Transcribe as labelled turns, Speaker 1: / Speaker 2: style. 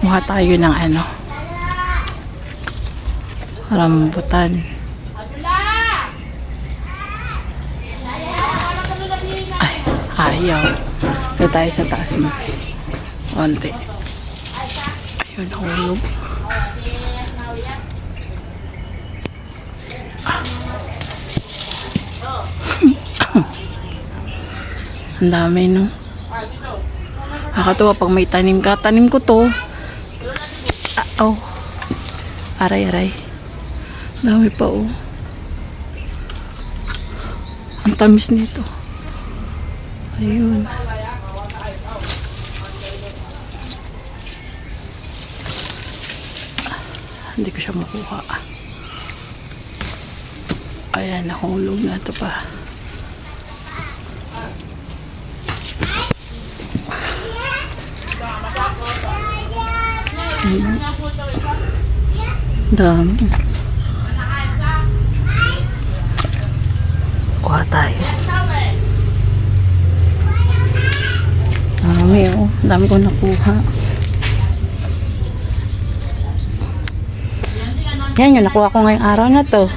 Speaker 1: Muha tayo ng ano, rambutan. Ay, ayaw. Ito tayo sa taas mo. Konti. Ayun, nahulog. Ang dami, no? Nakakatuwa pag may tanim ka. Tanim ko to. Oh. Aray, aray. Dami pa, oh. Ang tamis nito. Ayun. Hindi ko siya makuha. Ayan, nahulog na ito pa. Dami. Kuha tayo. Dami, oh. Dami ko nakuha. Yan yung nakuha ko ngayong araw na to.